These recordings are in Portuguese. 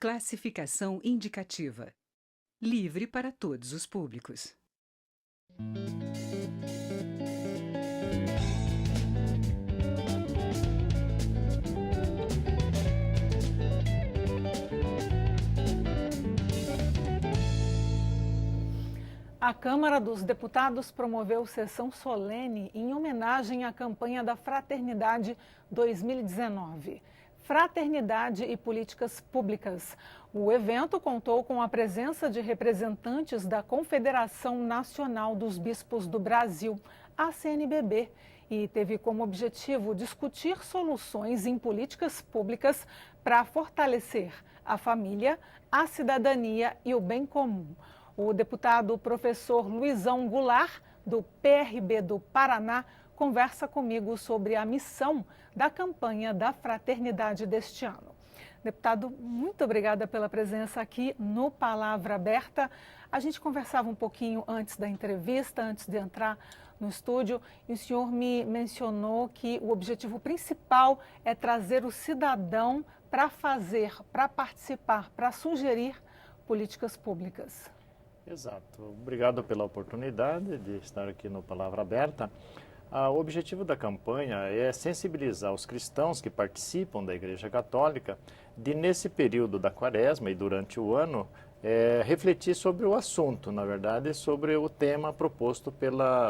Classificação indicativa. Livre para todos os públicos. A Câmara dos Deputados promoveu sessão solene em homenagem à campanha da Fraternidade 2019. Fraternidade e Políticas Públicas. O evento contou com a presença de representantes da Confederação Nacional dos Bispos do Brasil, a CNBB, e teve como objetivo discutir soluções em políticas públicas para fortalecer a família, a cidadania e o bem comum. O deputado professor Luizão Goulart, do PRB do Paraná, conversa comigo sobre a missão da campanha da fraternidade deste ano. Deputado, muito obrigada pela presença aqui no Palavra Aberta. A gente conversava um pouquinho antes da entrevista, antes de entrar no estúdio, e o senhor me mencionou que o objetivo principal é trazer o cidadão para fazer, para participar, para sugerir políticas públicas. Exato. Obrigado pela oportunidade de estar aqui no Palavra Aberta. O objetivo da campanha é sensibilizar os cristãos que participam da Igreja Católica de, nesse período da Quaresma e durante o ano, refletir sobre o assunto, na verdade, sobre o tema proposto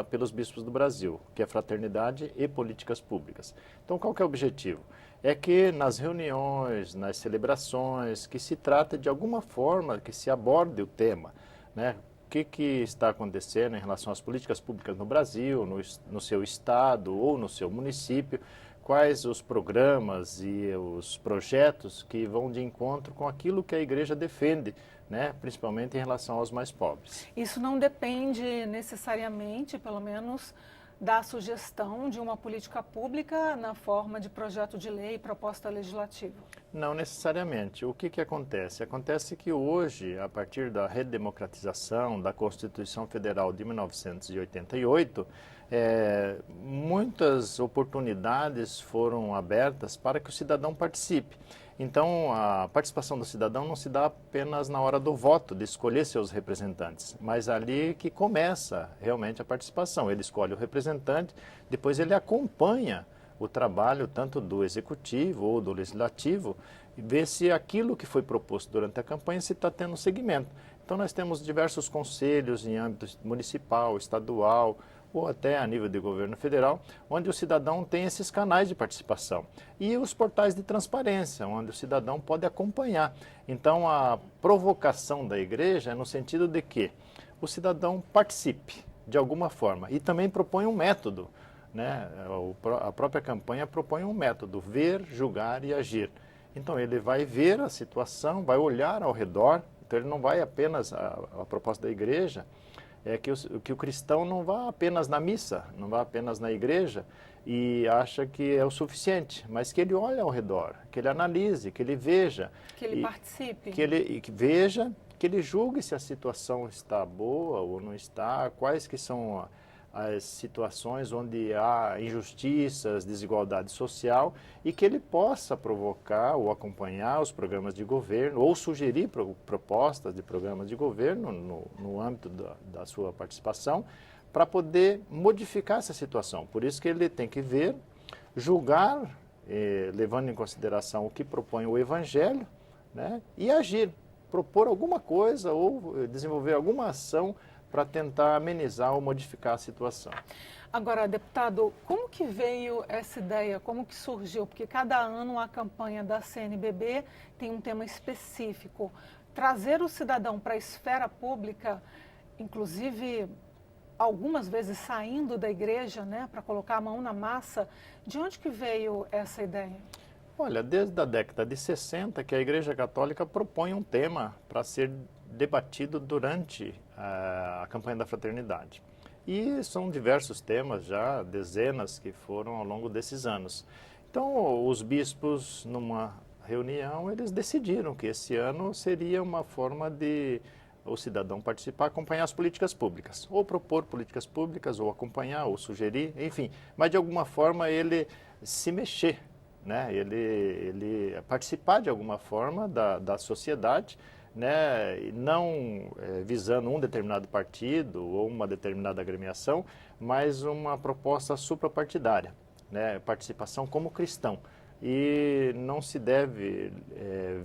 pelos bispos do Brasil, que é fraternidade e políticas públicas. Então, qual que é o objetivo? É que nas reuniões, nas celebrações, que se trata de alguma forma que se aborde o tema, né? O que está acontecendo em relação às políticas públicas no Brasil, no seu estado ou no seu município, quais os programas e os projetos que vão de encontro com aquilo que a igreja defende, né? Principalmente em relação aos mais pobres. Isso não depende necessariamente, pelo menos, da sugestão de uma política pública na forma de projeto de lei e proposta legislativa? Não necessariamente. O que acontece? Acontece que hoje, a partir da redemocratização da Constituição Federal de 1988, muitas oportunidades foram abertas para que o cidadão participe. Então, a participação do cidadão não se dá apenas na hora do voto, de escolher seus representantes, mas ali que começa realmente a participação. Ele escolhe o representante, depois ele acompanha o trabalho tanto do executivo ou do legislativo e vê se aquilo que foi proposto durante a campanha se está tendo seguimento. Então, nós temos diversos conselhos em âmbito municipal, estadual, ou até a nível de governo federal, onde o cidadão tem esses canais de participação. E os portais de transparência, onde o cidadão pode acompanhar. Então, a provocação da igreja é no sentido de que o cidadão participe de alguma forma e também propõe um método, né? A própria campanha propõe um método, ver, julgar e agir. Então, ele vai ver a situação, vai olhar ao redor, então ele não vai apenas, a proposta da igreja é que o cristão não vá apenas na missa, não vá apenas na igreja e acha que é o suficiente, mas que ele olhe ao redor, que ele analise, que ele veja. Que ele participe. Que ele veja, que ele julgue se a situação está boa ou não está, quais que são as situações onde há injustiças, desigualdade social e que ele possa provocar ou acompanhar os programas de governo ou sugerir propostas de programas de governo no âmbito da sua participação para poder modificar essa situação. Por isso que ele tem que ver, julgar, levando em consideração o que propõe o Evangelho, né, e agir, propor alguma coisa ou desenvolver alguma ação para tentar amenizar ou modificar a situação. Agora, deputado, como que veio essa ideia, como que surgiu? Porque cada ano a campanha da CNBB tem um tema específico. Trazer o cidadão para a esfera pública, inclusive algumas vezes saindo da igreja, né, para colocar a mão na massa, de onde que veio essa ideia? Olha, desde a década de 60 que a Igreja Católica propõe um tema para ser debatido durante a campanha da fraternidade. E são diversos temas já, dezenas que foram ao longo desses anos. Então, os bispos, numa reunião, eles decidiram que esse ano seria uma forma de o cidadão participar, acompanhar as políticas públicas, ou propor políticas públicas, ou acompanhar, ou sugerir, enfim, mas de alguma forma ele se mexer né? Ele participar de alguma forma da sociedade, né? E não visando um determinado partido ou uma determinada agremiação, mas uma proposta suprapartidária, né? Participação como cristão. E não se deve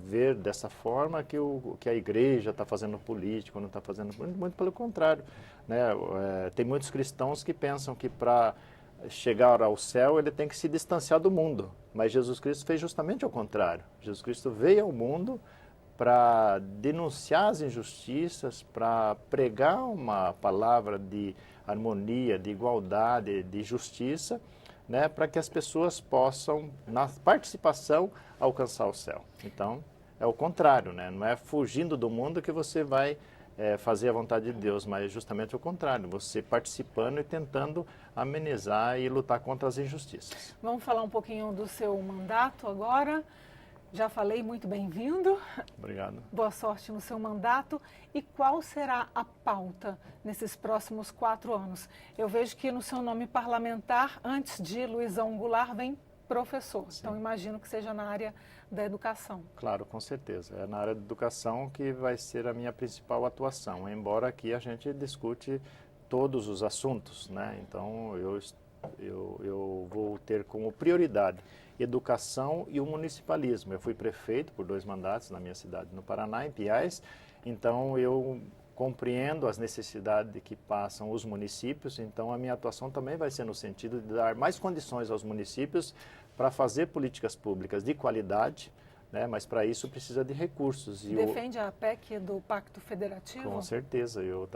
ver dessa forma que a igreja está fazendo política ou não está fazendo política, muito pelo contrário, né? Tem muitos cristãos que pensam que para chegar ao céu ele tem que se distanciar do mundo, mas Jesus Cristo fez justamente o contrário. Jesus Cristo veio ao mundo para denunciar as injustiças, para pregar uma palavra de harmonia, de igualdade, de justiça, né, para que as pessoas possam, na participação, alcançar o céu. Então, é o contrário, né? Não é fugindo do mundo que você vai fazer a vontade de Deus, mas justamente o contrário, você participando e tentando amenizar e lutar contra as injustiças. Vamos falar um pouquinho do seu mandato agora. Já falei, muito bem-vindo. Obrigado. Boa sorte no seu mandato. E qual será a pauta nesses próximos 4 anos? Eu vejo que no seu nome parlamentar, antes de Luizão Goulart, vem professor. Sim. Então, imagino que seja na área da educação. Claro, com certeza. É na área da educação que vai ser a minha principal atuação, embora aqui a gente discute todos os assuntos, né? Então, eu vou ter como prioridade educação e o municipalismo. Eu fui prefeito por 2 mandatos na minha cidade, no Paraná, em Piás, então eu compreendo as necessidades que passam os municípios, então a minha atuação também vai ser no sentido de dar mais condições aos municípios para fazer políticas públicas de qualidade, né? Mas para isso precisa de recursos. Defende a PEC do Pacto Federativo? Com certeza, eu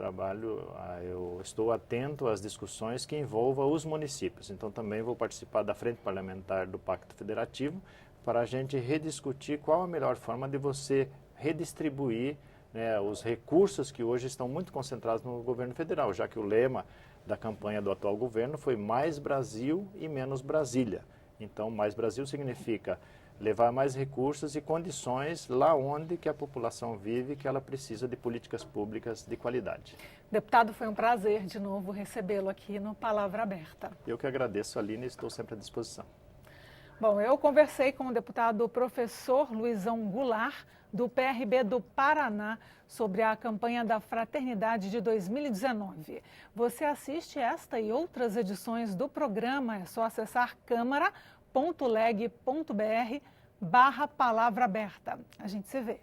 estou atento às discussões que envolvam os municípios, então também vou participar da Frente Parlamentar do Pacto Federativo para a gente rediscutir qual a melhor forma de você redistribuir, né, os recursos que hoje estão muito concentrados no governo federal, já que o lema da campanha do atual governo foi mais Brasil e menos Brasília. Então, mais Brasil significa levar mais recursos e condições lá onde que a população vive, que ela precisa de políticas públicas de qualidade. Deputado, foi um prazer de novo recebê-lo aqui no Palavra Aberta. Eu que agradeço, Aline, e estou sempre à disposição. Bom, eu conversei com o deputado professor Luizão Goulart, do PRB do Paraná, sobre a campanha da Fraternidade de 2019. Você assiste esta e outras edições do programa, é só acessar câmara.leg.br/palavra aberta. A gente se vê.